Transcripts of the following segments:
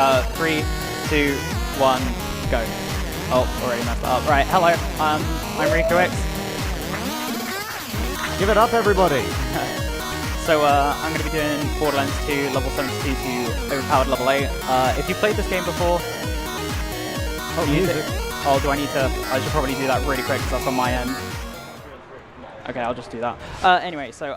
3, 2, 1, go. Oh, already messed that up. Right, hello, I'm Rekuyx. Give it up, everybody! So I'm going to be doing Borderlands 2 level 72 to overpowered level 8. If you've played this game before... Oh, music. Oh, do I need to... I should probably do that really quick because that's on my end. Okay, I'll just do that. Anyway, so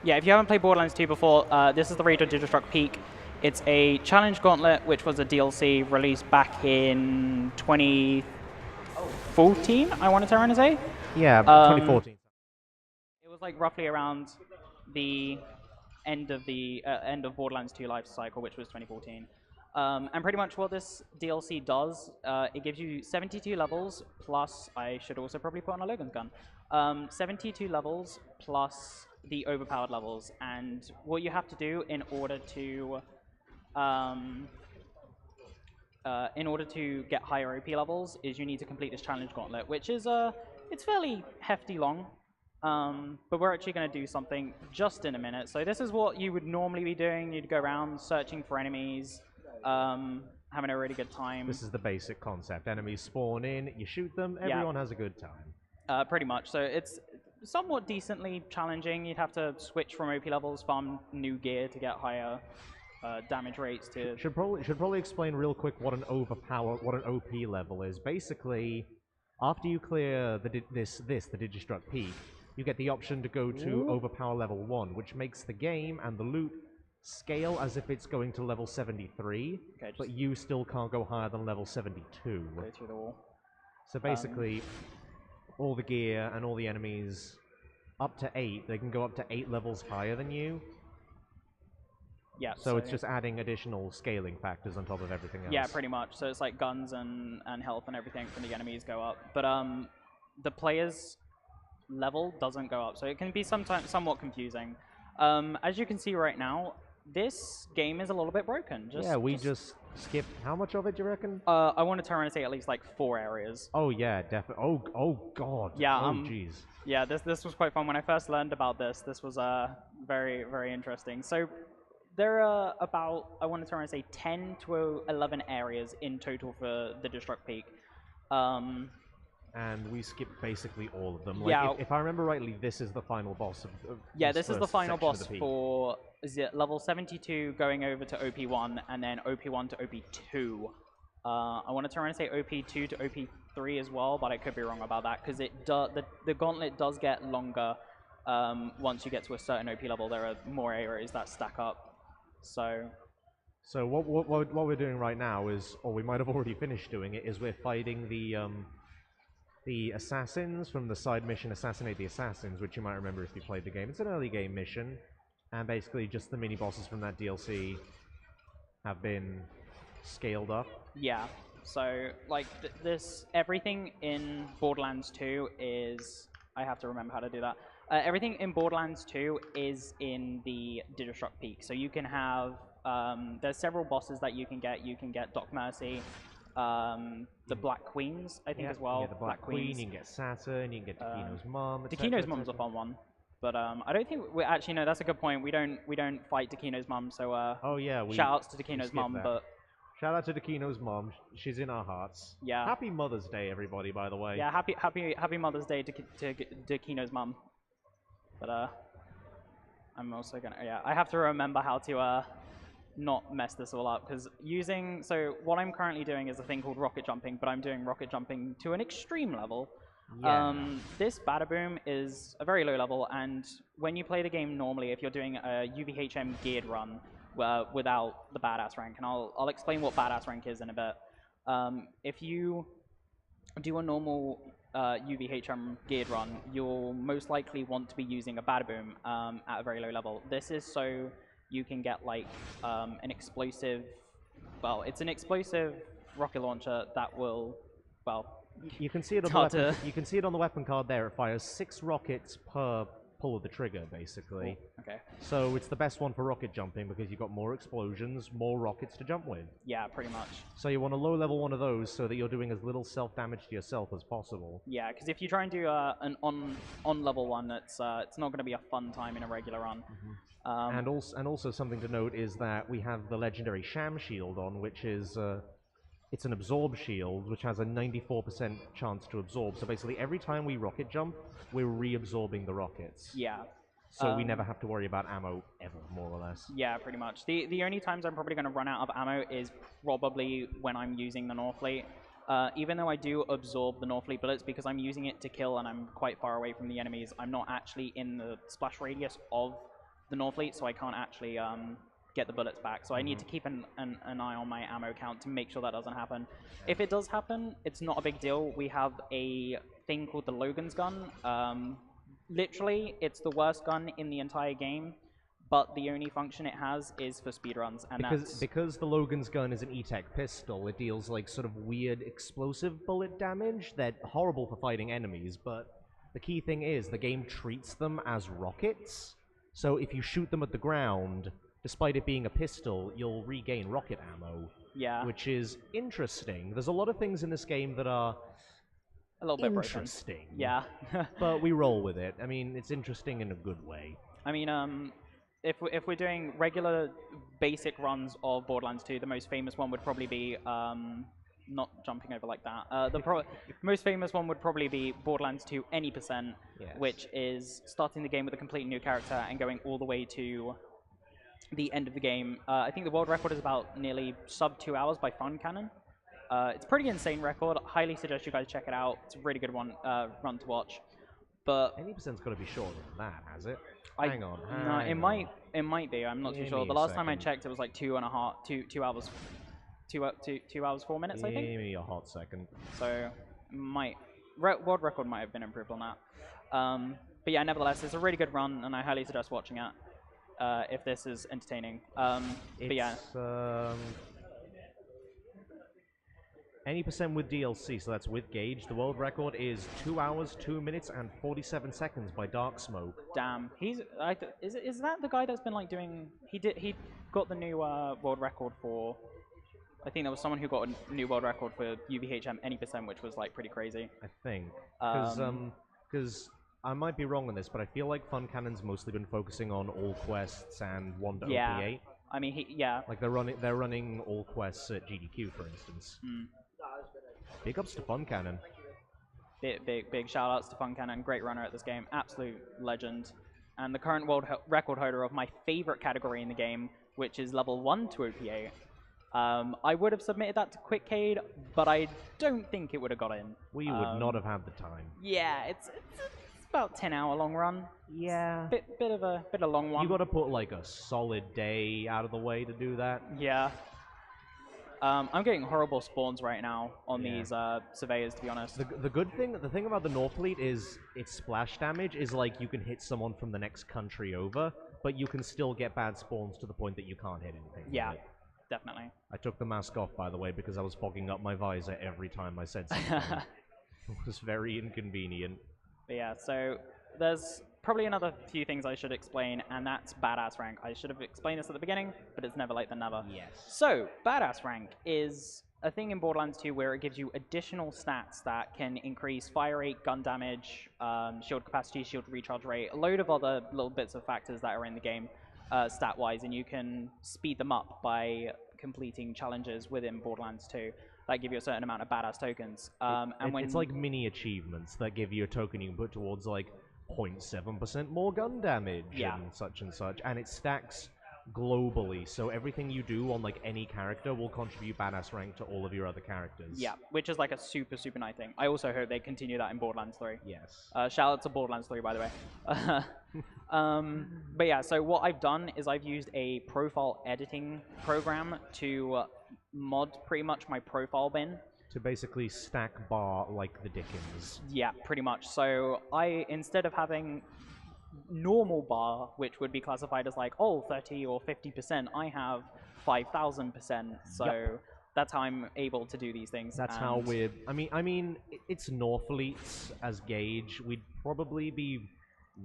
yeah, if you haven't played Borderlands 2 before, this is the Raid of Digistruct Peak. It's a challenge gauntlet, which was a DLC released back in 2014, I want to say. Yeah, 2014. It was like roughly around the end of Borderlands 2 life cycle, which was 2014. And pretty much what this DLC does, it gives you 72 levels plus, I should also probably put on a Logan's gun, 72 levels plus the overpowered levels. And what you have to do in order to get higher OP levels is you need to complete this challenge gauntlet, which is it's fairly hefty long. But we're actually going to do something just in a minute. So this is what you would normally be doing. You'd go around searching for enemies, having a really good time. This is the basic concept. Enemies spawn in, you shoot them, everyone has a good time. Pretty much. So it's somewhat decently challenging. You'd have to switch from OP levels, farm new gear to get higher damage rates. Should probably explain real quick what an OP level is. Basically, after you clear the Digistruct Peak, you get the option to go to overpower level 1, which makes the game and the loot scale as if it's going to level 73, okay, but you still can't go higher than level 72. Go through the wall. So basically, all the gear and all the enemies up to 8, they can go up to 8 levels higher than you. Yeah. So it's just adding additional scaling factors on top of everything else. Yeah, pretty much. So it's like guns and health and everything from the enemies go up. But the player's level doesn't go up, so it can be sometimes somewhat confusing. As you can see right now, this game is a little bit broken. Just skipped how much of it, do you reckon? I want to turn around and say at least like 4 areas. Oh yeah, definitely. Oh god. Yeah. Oh jeez. Yeah, this was quite fun when I first learned about this. This was very, very interesting. So there are about, I want to turn around and say 10 to 11 areas in total for the Digistruct Peak. And we skipped basically all of them. Like, yeah. If I remember rightly, this is the final boss of yeah, this is the final boss the for level 72 going over to OP1 and then OP1 to OP2. I want to turn around and say OP2 to OP3 as well, but I could be wrong about that because the gauntlet does get longer once you get to a certain OP level. There are more areas that stack up. So what we're doing right now is, or we might have already finished doing it, is we're fighting the assassins from the side mission, Assassinate the Assassins, which you might remember if you played the game. It's an early game mission, and basically just the mini-bosses from that DLC have been scaled up. Yeah, so, like, everything in Borderlands 2 is... I have to remember how to do that. Everything in Borderlands 2 is in the Digistruct Peak, so you can have... there's several bosses that you can get. You can get Doc Mercy, the Black Queens, I think, as well. Yeah, the Black Queen, you can get Saturn, you can get Takino's mom, Takino's mom's a fun one. But I don't think we actually no. That's a good point. We don't fight Takino's mom. So oh yeah, shout outs to Takino's mom. But shout out to Takino's mom. She's in our hearts. Yeah. Happy Mother's Day, everybody. By the way. Yeah. Happy Mother's Day to Takino's mom. But I'm also gonna I have to remember how to not mess this all up, because so what I'm currently doing is a thing called rocket jumping, but I'm doing rocket jumping to an extreme level. Yeah. This Badaboom is a very low level, and when you play the game normally, if you're doing a UVHM geared run without the badass rank, and I'll explain what badass rank is in a bit. If you do a normal UVHM geared run, you'll most likely want to be using a Badaboom at a very low level. This is so you can get like an explosive, it's an explosive rocket launcher that will, you can see it on the weapon. You can see it on the weapon card there. It fires 6 rockets per pull of the trigger, basically. Cool. Okay. So it's the best one for rocket jumping because you've got more explosions, more rockets to jump with. Yeah, pretty much. So you want a low-level one of those so that you're doing as little self-damage to yourself as possible. Yeah, because if you try and do an on-level one, it's not going to be a fun time in a regular run. And also something to note is that we have the legendary Sham Shield on, which is it's an absorb shield, which has a 94% chance to absorb. So basically, every time we rocket jump, we're reabsorbing the rockets. Yeah. So we never have to worry about ammo ever, more or less. Yeah, pretty much. The only times I'm probably going to run out of ammo is probably when I'm using the Northfleet. Even though I do absorb the Northfleet bullets because I'm using it to kill and I'm quite far away from the enemies, I'm not actually in the splash radius of the Northfleet, so I can't actually get the bullets back. So I need to keep an eye on my ammo count to make sure that doesn't happen. If it does happen, it's not a big deal. We have a thing called the Logan's Gun. Literally, it's the worst gun in the entire game, but the only function it has is for speedruns, and because the Logan's gun is an E-Tech pistol, it deals like sort of weird explosive bullet damage that horrible for fighting enemies, but the key thing is the game treats them as rockets, so if you shoot them at the ground, despite it being a pistol, you'll regain rocket ammo. Yeah. Which is interesting. There's a lot of things in this game that are a little bit interesting. Broken. Yeah. But we roll with it. I mean, it's interesting in a good way. I mean, if we're doing regular basic runs of Borderlands 2, the most famous one would probably be not jumping over like that. The most famous one would probably be Borderlands 2 Any %, yes. Which is starting the game with a completely new character and going all the way to the end of the game. I think the world record is about nearly sub 2 hours by Fun Cannon. It's a pretty insane record. Highly suggest you guys check it out. It's a really good one run to watch. But any percent's got to be shorter than that, has it? Hang on. No, it might be. I'm not too sure. The last time I checked, it was like 2 hours, 2 hours 4 minutes. I think. Give me a hot second. So world record might have been improved on that. But yeah, nevertheless, it's a really good run, and I highly suggest watching it if this is entertaining. But yeah. Any % with DLC, so that's with Gauge. The world record is 2 hours, 2 minutes, and 47 seconds by Dark Smoke. Damn, is that the guy that's been like doing? He got the new world record for. I think there was someone who got a new world record for UVHM Any %, which was like pretty crazy. I think because I might be wrong on this, but I feel like Fun Cannon's mostly been focusing on all quests and 1 to yeah. OP8. I mean, like they're running all quests at GDQ, for instance. Big ups to Fun Cannon. Big shout outs to Fun Cannon. Great runner at this game. Absolute legend. And the current world record holder of my favorite category in the game, which is level 1 to OP8. I would have submitted that to QuickCade, but I don't think it would have got in. We would not have had the time. Yeah, it's about 10-hour long run. Yeah. Bit of a long one. You got to put like a solid day out of the way to do that. Yeah. I'm getting horrible spawns right now on these surveyors, to be honest. The thing about the Northfleet is its splash damage is like you can hit someone from the next country over, but you can still get bad spawns to the point that you can't hit anything. Yeah, definitely. I took the mask off, by the way, because I was fogging up my visor every time I said something. It was very inconvenient. But yeah, so there's probably another few things I should explain, and that's Badass Rank. I should have explained this at the beginning, but it's never late than never. Yes. So, Badass Rank is a thing in Borderlands 2 where it gives you additional stats that can increase fire rate, gun damage, shield capacity, shield recharge rate, a load of other little bits of factors that are in the game stat-wise, and you can speed them up by completing challenges within Borderlands 2 that give you a certain amount of badass tokens. It's like mini achievements that give you a token you can put towards like 0.7% more gun damage and such, and it stacks globally, so everything you do on like any character will contribute badass rank to all of your other characters. Yeah, which is like a super nice thing. I also hope they continue that in Borderlands 3. Yes. Shout out to Borderlands 3, by the way. But yeah, so what I've done is I've used a profile editing program to mod pretty much my profile bin. To basically stack bar like the Dickens. Yeah, pretty much. So instead of having normal bar, which would be classified as like, 30 or 50%, I have 5,000%. So that's how I'm able to do these things. That's how we're... I mean, it's Northfleets as gauge. We'd probably be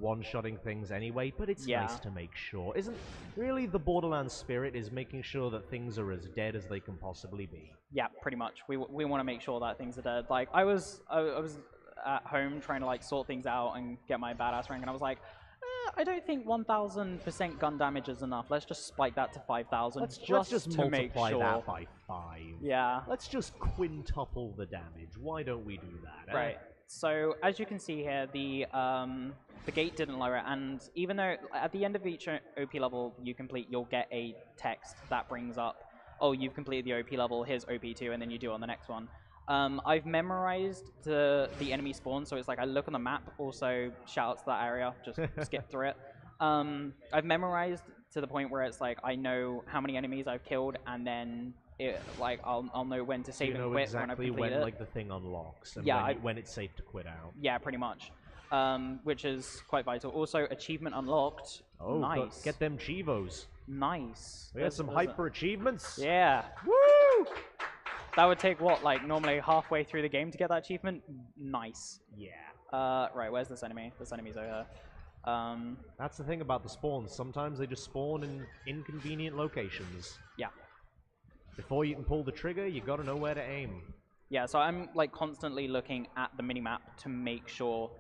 one-shotting things anyway, but it's nice to make sure. Isn't really the Borderlands spirit is making sure that things are as dead as they can possibly be. Yeah, pretty much. We want to make sure that things are dead. Like I was at home trying to like sort things out and get my badass rank, and I was like, I don't think 1000% gun damage is enough. Let's just spike that to 5000 Let's just just to make multiply sure. that by 5. Yeah. Let's just quintuple the damage. Why don't we do that? Right. So as you can see here, the gate didn't lower it, and even though at the end of each OP level you complete, you'll get a text that brings up, oh, you've completed the OP level, here's OP2, and then you do it on the next one. I've memorized the enemy spawn, so it's like I look on the map, also shout out to that area, just skip through it. I've memorized to the point where it's like I know how many enemies I've killed, and then like I'll know when to save and quit exactly when I complete when it. like the thing unlocks and Yeah, when it's safe to quit out. Yeah, pretty much. Which is quite vital. Also, achievement unlocked. Oh, nice. get them Chivos. Nice. We had some hype for achievements. Yeah. Woo! That would take what, like normally halfway through the game to get that achievement? Nice. Yeah. Right, where's this enemy? This enemy's over here. That's the thing about the spawns. Sometimes they just spawn in inconvenient locations. Yeah. Before you can pull the trigger, you gotta know where to aim. Yeah, so I'm like constantly looking at the minimap to make sure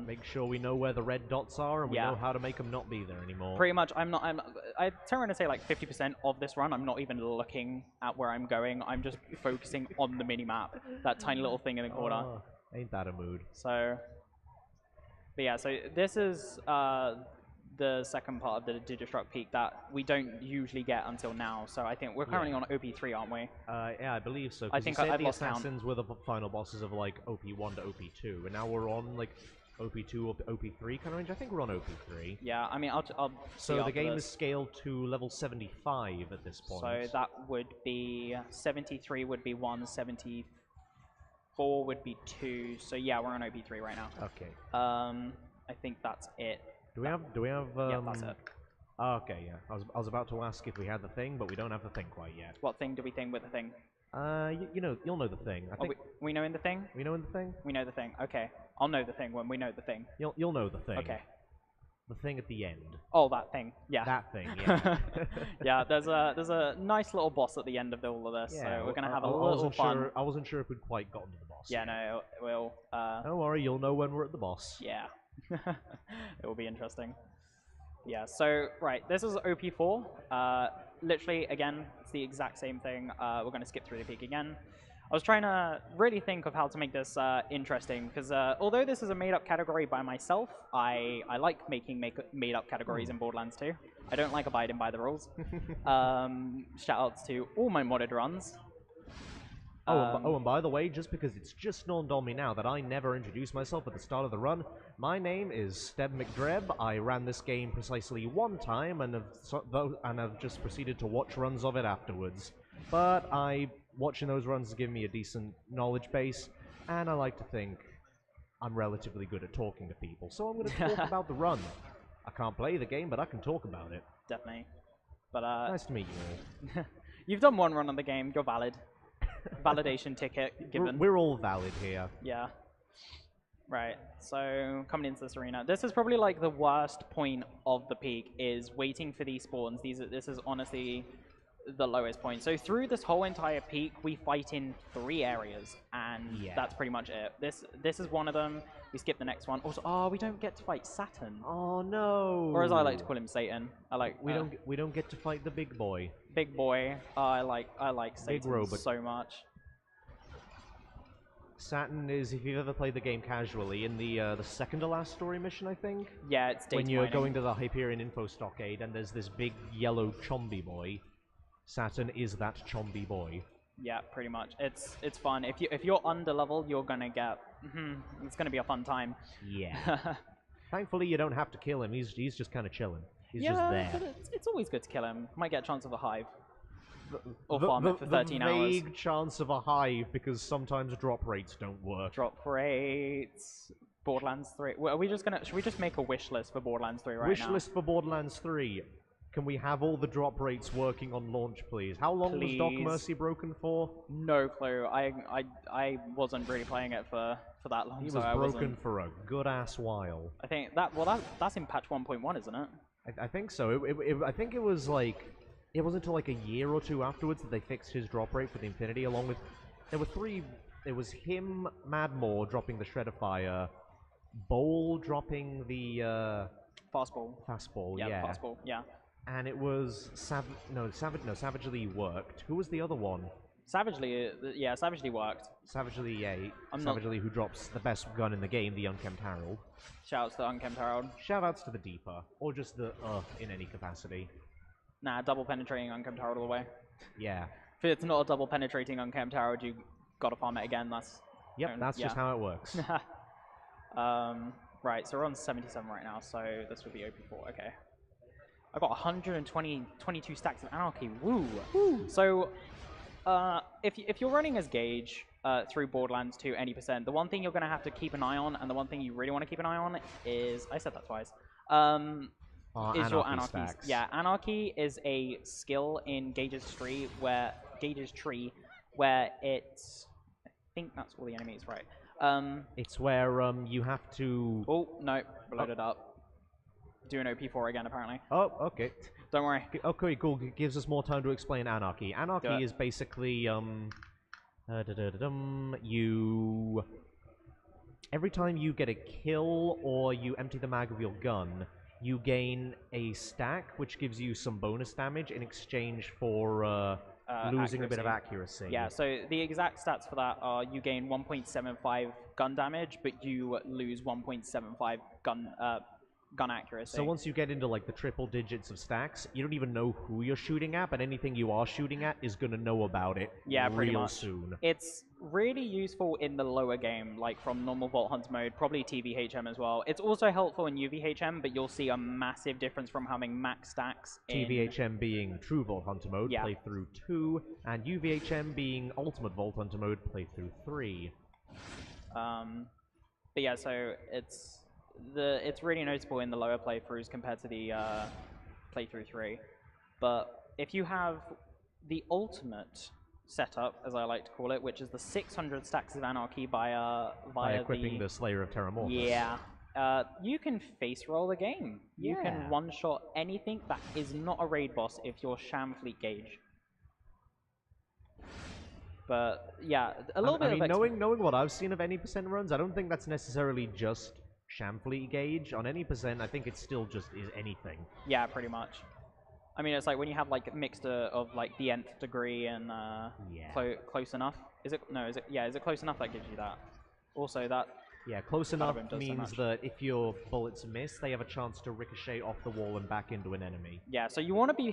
Make sure we know where the red dots are and we Yeah. know how to make them not be there anymore. pretty much I turn around to say like 50% of this run I'm not even looking at where I'm going. I'm just focusing on the minimap, that tiny little thing in the corner. Oh, ain't that a mood? So, but yeah, so this is the second part of the Digistruct Peak that we don't usually get until now. So I think we're currently on OP3, aren't we? Yeah, I believe so. I think you said I've the lost count. assassins were the final bosses of like OP1 to OP2, and now we're on like OP2 or OP3 kind of range. I think we're on OP3. Yeah, I mean, I'll see So the after game this. is scaled to level 75 at this point. So that would be 73 would be 1, 74 would be 2. So yeah, we're on OP3 right now. Okay. I think that's it. Do we have? Yeah, that's it. Okay, yeah. I was about to ask if we had the thing, but we don't have the thing quite yet. What thing do we think with the thing? You'll know the thing. I think we know in the thing? we know in the thing. We know the thing. Okay. I'll know the thing when we know the thing. You'll know the thing. Okay. The thing at the end. Oh, that thing. Yeah. That thing. Yeah. Yeah, there's a nice little boss at the end of all of this, Yeah, so we're gonna have I a little wasn't fun. Sure, I wasn't sure if we'd quite gotten to the boss. Yeah, yet. no, we'll. Don't worry, you'll know when we're at the boss. Yeah, it will be interesting. Yeah, so right, this is OP4. Literally, again, it's the exact same thing. We're gonna skip through the peak again. I was trying to really think of how to make this interesting, because although this is a made-up category by myself, I like making made-up categories in Borderlands 2. I don't like abiding by the rules. Shoutouts to all my modded runs. And by the way, just because it's just dawned on me now that I never introduced myself at the start of the run, my name is Steb McDreb. I ran this game precisely one time and have just proceeded to watch runs of it afterwards. But watching those runs has given me a decent knowledge base, and I like to think I'm relatively good at talking to people. So I'm going to talk about the run. I can't play the game, but I can talk about it. Definitely. But Nice to meet you all. you've done one run on the game. You're valid. Validation ticket given. We're all valid here. Yeah. Right. So coming into this arena, this is probably like the worst point of the peak, is waiting for these spawns. This is honestly the lowest point. So through this whole entire peak, we fight in 3 areas, and that's pretty much it. This is one of them. We skip the next one. Also, we don't get to fight Saturn. Oh no! Or as I like to call him, Satan. I like. We don't get to fight the big boy. Big boy. I like Satan robot. so much. Saturn is, if you've ever played the game casually, in the second to last story mission, I think. Yeah, it's data when you're mining. going to the Hyperion info stockade, and there's this big yellow chomby boy. Saturn is that chomby boy. Yeah, pretty much. It's fun. If you're under level, you're gonna get. It's gonna be a fun time. Yeah. Thankfully, you don't have to kill him. He's just kind of chilling. He's just Yeah, there. but it's always good to kill him. Might get a chance of a hive. Or farm it for 13 hours. The vague chance of a hive, because sometimes drop rates don't work. Drop rates. Borderlands 3. Well, should we just make a wish list for Borderlands 3 right now? Wish list for Borderlands 3. Can we have all the drop rates working on launch, please? How long was Doc Mercy broken for? No clue. I wasn't really playing it for that long. He so was broken for a good ass while. I think that's in patch 1.1, isn't it? I think so. I think it was like, it wasn't until like a year or two afterwards that they fixed his drop rate for the Infinity, along with, there were 3, it was him, Madmore dropping the Shred of Fire, Bowl dropping the Fastball. fastball, Yeah, yeah. the fastball. Yeah. And it was Savagely worked. Who was the other one? Savagely, yeah, Savagely worked. Savagely, yeah. I'm not. Savagely, who drops the best gun in the game, the Unkempt Harold. Shouts to Unkempt Harold. Shoutouts to the Deeper, or just the in any capacity. Nah, double penetrating Unkempt Harold all the way. Yeah. If it's not a double penetrating Unkempt Harold, you gotta farm it again. That's just how it works. Right, so we're on 77 right now, so this would be OP4. Okay. I got 22 stacks of Anarchy. Woo! Woo. So, if you're running as Gage through Borderlands 2 any percent, the one thing you're going to have to keep an eye on, and the one thing you really want to keep an eye on is, I said that twice, is your Anarchy. Stacks. Yeah, Anarchy is a skill in Gage's tree where it's, I think that's all the enemies, right? It's where you have to. Oh no, loaded up. Doing OP4 again, apparently. Oh, okay. Don't worry. Okay, cool. Gives us more time to explain Anarchy. Anarchy is basically you. Every time you get a kill or you empty the mag of your gun, you gain a stack, which gives you some bonus damage in exchange for losing a bit of accuracy. Yeah, so the exact stats for that are you gain 1.75 gun damage, but you lose 1.75 gun accuracy. So once you get into like the triple digits of stacks, you don't even know who you're shooting at, but anything you are shooting at is going to know about it pretty real much. soon. It's really useful in the lower game, like from normal Vault Hunt mode, probably TVHM as well. It's also helpful in UVHM, but you'll see a massive difference from having max stacks in... TVHM being True Vault Hunter mode, playthrough 2, and UVHM being Ultimate Vault Hunter mode, playthrough 3. But yeah, so it's really noticeable in the lower playthroughs compared to the playthrough 3. But if you have the ultimate setup, as I like to call it, which is the 600 stacks of Anarchy by equipping the Slayer of Terramorphous. Yeah. You can face roll the game. You can one-shot anything that is not a raid boss if you're Sham Fleet Gage. But yeah, a little bit of knowing what I've seen of any percent runs, I don't think that's necessarily just Shamfleet Gage. On any percent, I think it still just is anything. Yeah, pretty much. I mean, it's like when you have like a mixture of like the nth degree and close enough. Is it close enough that gives you that? Also that. Yeah, close enough means that if your bullets miss, they have a chance to ricochet off the wall and back into an enemy. Yeah, so you want to be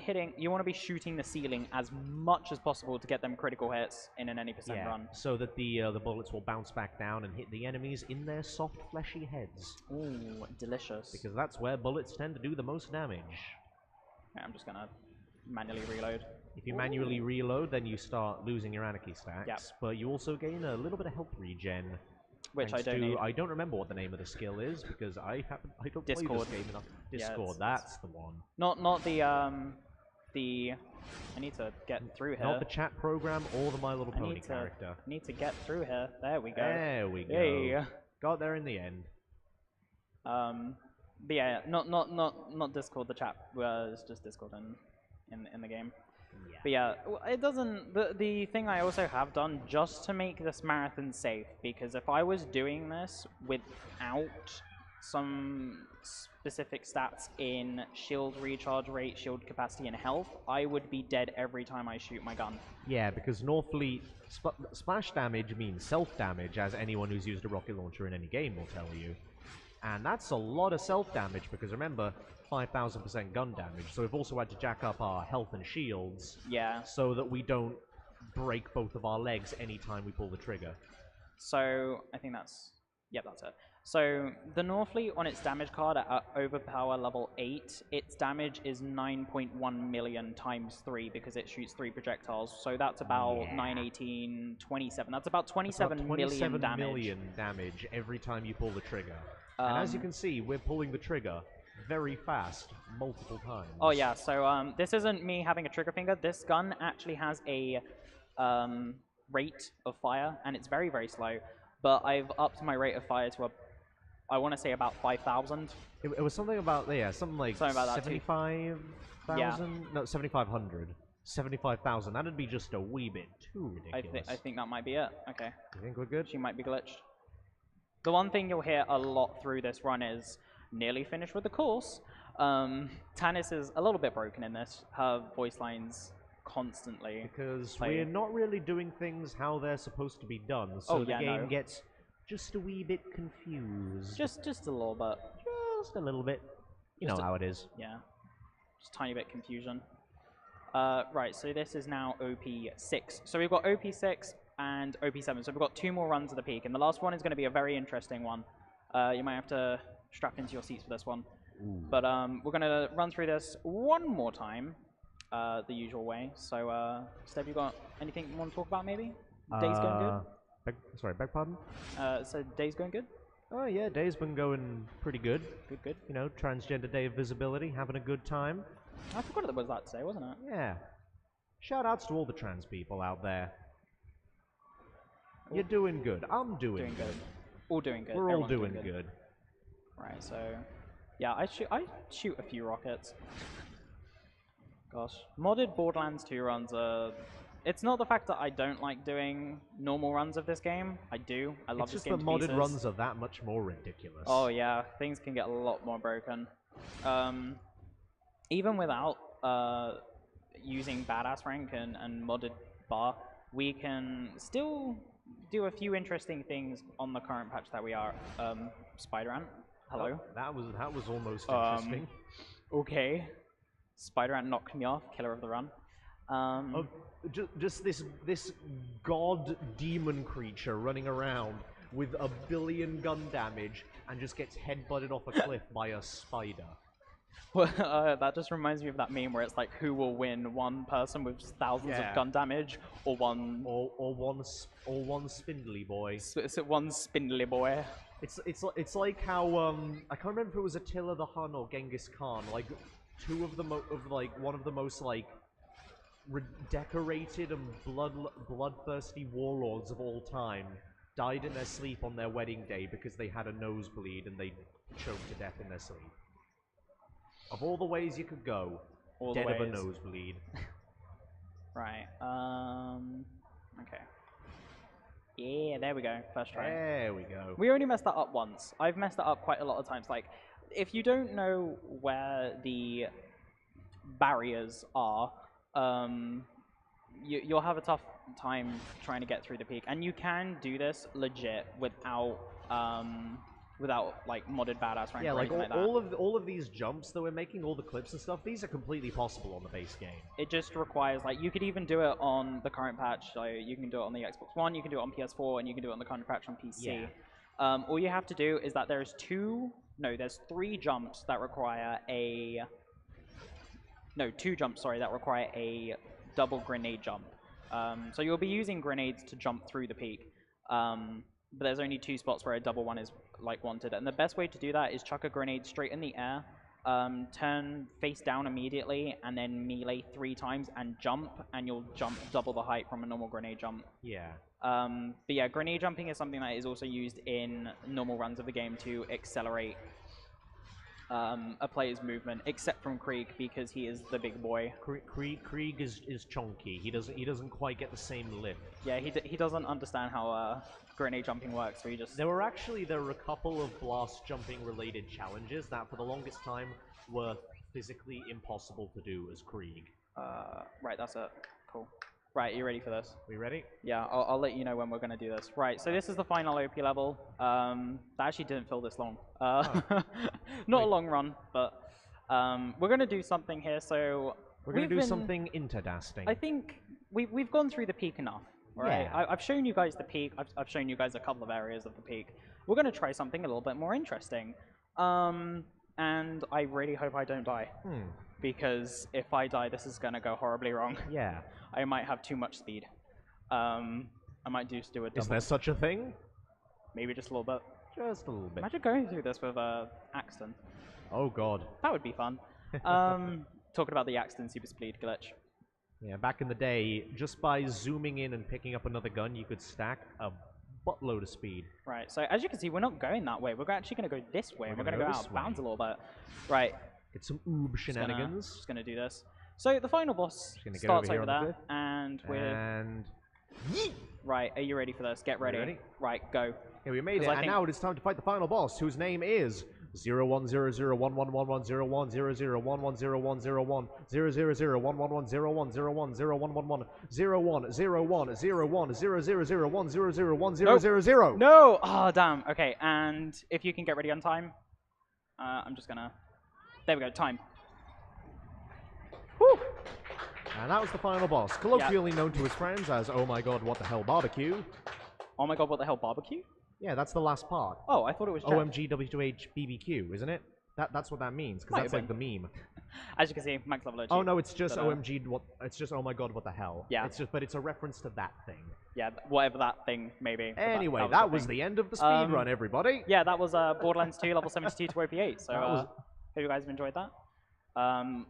shooting the ceiling as much as possible to get them critical hits in an any percent run. So that the bullets will bounce back down and hit the enemies in their soft, fleshy heads. Ooh, delicious. Because that's where bullets tend to do the most damage. Okay, I'm just gonna manually reload. If you manually reload, then you start losing your Anarchy stacks. Yep. But you also gain a little bit of health regen. Which I don't need. I don't remember what the name of the skill is because I don't play this game enough. Discord, that's the one. Not the I need to get through here. Not the chat program or the My Little Pony character. I need to get through here. There we go. There we go. Hey. Got there in the end. But yeah, not Discord. The chat was just Discord in the game. Yeah. But yeah, it doesn't. The thing I also have done just to make this marathon safe, because if I was doing this without some specific stats in shield recharge rate, shield capacity, and health, I would be dead every time I shoot my gun. Yeah, because Northfleet splash damage means self-damage, as anyone who's used a rocket launcher in any game will tell you. And that's a lot of self-damage, because remember, 5,000% gun damage, so we've also had to jack up our health and shields so that we don't break both of our legs anytime we pull the trigger. So, I think that's... Yep, that's it. So, the Northfleet on its damage card at overpower level 8, its damage is 9.1 million times 3 because it shoots 3 projectiles. So that's about 918, 27. That's about 27 million damage. Million damage every time you pull the trigger. And as you can see, we're pulling the trigger very fast, multiple times. Oh yeah, so this isn't me having a trigger finger. This gun actually has a rate of fire, and it's very, very slow. But I've upped my rate of fire to I want to say about 5,000. It was something about, something like 75,000? Yeah. No, 7,500. 75,000. That'd be just a wee bit too ridiculous. I think that might be it. Okay. You think we're good? She might be glitched. The one thing you'll hear a lot through this run is nearly finished with the course. Tannis is a little bit broken in this. Her voice lines constantly. Because we're not really doing things how they're supposed to be done, so the game gets just a wee bit confused. Just a little bit. Just a little bit. You know how it is. Yeah. Just a tiny bit confusion. Right, so this is now OP6. So we've got OP6 and OP7. So we've got 2 more runs of the peak, and the last one is going to be a very interesting one. You might have to strap into your seats for this one. Ooh. But we're going to run through this one more time, the usual way. So, Steph, you got anything you want to talk about, maybe? Day's going good? Sorry, beg pardon? So day's going good? Oh, yeah, day's been going pretty good. Good. You know, Transgender Day of Visibility, having a good time. I forgot it was that today, wasn't it? Yeah. Shout-outs to all the trans people out there. You're doing good. I'm doing good. All doing good. We're all doing good. Right, so... Yeah, I shoot a few rockets. Gosh. Modded Borderlands 2 runs are... It's not the fact that I don't like doing normal runs of this game. I do. I love this game to pieces. It's just the modded runs are that much more ridiculous. Oh yeah, things can get a lot more broken. Even without using badass rank and modded bar, we can still do a few interesting things on the current patch that we are. Spider Ant, hello. Oh, that was almost interesting. Okay. Spider Ant knocked me off. Killer of the run. Just this god demon creature running around with 1 billion gun damage and just gets headbutted off a cliff by a spider. Well, that just reminds me of that meme where it's like, who will win, one person with thousands of gun damage, or one spindly boy? One spindly boy. It's like how I can't remember if it was Attila the Hun or Genghis Khan. Like one of the most like decorated and bloodthirsty warlords of all time died in their sleep on their wedding day because they had a nosebleed and they choked to death in their sleep. Of all the ways you could go, dead of a nosebleed. Right. Okay. Yeah, there we go. First try. There we go. We only messed that up once. I've messed that up quite a lot of times. Like, if you don't know where the barriers are, you'll have a tough time trying to get through the peak. And you can do this legit without like modded badass rank. Yeah, like all of these jumps that we're making, all the clips and stuff, these are completely possible on the base game. It just requires, like, you could even do it on the current patch. So you can do it on the Xbox One, you can do it on PS4, and you can do it on the current patch on PC. Yeah. All you have to do is that there's 3 jumps that require a... No, 2 jumps, sorry, that require a double grenade jump. So you'll be using grenades to jump through the peak. But there's only 2 spots where a double one is like wanted, and the best way to do that is chuck a grenade straight in the air, turn face down immediately, and then melee 3 times and jump, and you'll jump double the height from a normal grenade jump. Yeah. But yeah, grenade jumping is something that is also used in normal runs of the game to accelerate a player's movement, except from Krieg because he is the big boy. Krieg is chunky. He doesn't quite get the same lift. Yeah, he doesn't understand how grenade jumping works, so he just... There were a couple of blast jumping related challenges that for the longest time were physically impossible to do as Krieg. Right, that's it. Cool. Right, you ready for this? We ready? Yeah, I'll let you know when we're going to do this. Right, so this is the final OP level. That actually didn't feel this long. Not a long run, but we're going to do something here, so... We're going to do something interesting. I think we've gone through the peak enough. Right? Yeah. I've shown you guys the peak. I've shown you guys a couple of areas of the peak. We're going to try something a little bit more interesting. And I really hope I don't die. Because if I die, this is going to go horribly wrong. Yeah. I might have too much speed. I might just do a double. Is there such a thing? Maybe just a little bit. Just a little bit. Imagine going through this with Axton. Oh, God. That would be fun. Talking about the Axton super speed glitch. Yeah, back in the day, just by zooming in and picking up another gun, you could stack a buttload of speed. Right, so as you can see, we're not going that way. We're actually going to go this way. We're going to go out of bounds a little bit. Right. Get some oob shenanigans. Just going to do this. So the final boss starts over there, and we're Right, are you ready for this? Get ready. ready? Right, go. Okay, we made it, and now it is time to fight the final boss, whose name is 01001110101010101010101010001000100010001000100. No! Oh, damn. Okay, and if you can get ready on time, I'm just gonna... There we go, time. Whew! And that was the final boss, colloquially known to his friends as Oh My God, What the Hell Barbecue. Oh my god, what the hell, barbecue? Yeah, that's the last part. Oh, I thought it was Jeff. OMG W2H BBQ, isn't it? That's what that means, because that's like the meme. As you can see, max level. Oh no, it's just OMG. It's just Oh My God, what the hell? Yeah. It's just, but it's a reference to that thing. Yeah, whatever that thing may be. Anyway, that was the end of the speed run, everybody. Yeah, that was Borderlands 2, level 72 to OP8. So hope you guys have enjoyed that.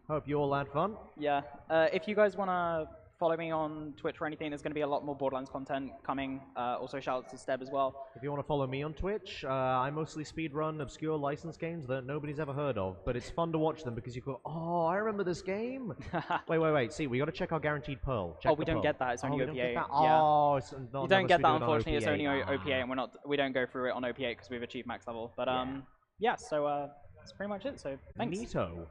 Hope you all had fun. Yeah. If you guys want to follow me on Twitch or anything, there's going to be a lot more Borderlands content coming. Also, shout out to Steb as well. If you want to follow me on Twitch, I mostly speedrun obscure licensed games that nobody's ever heard of, but it's fun to watch them because you go, oh, I remember this game. wait. See, we got to check our guaranteed pearl. Check we don't get that. It's only OPA. Yeah. Oh, it's you don't get that, unfortunately. It's only OPA, and we don't go through it on OPA because we've achieved max level. But yeah, so that's pretty much it. So thanks. Neato.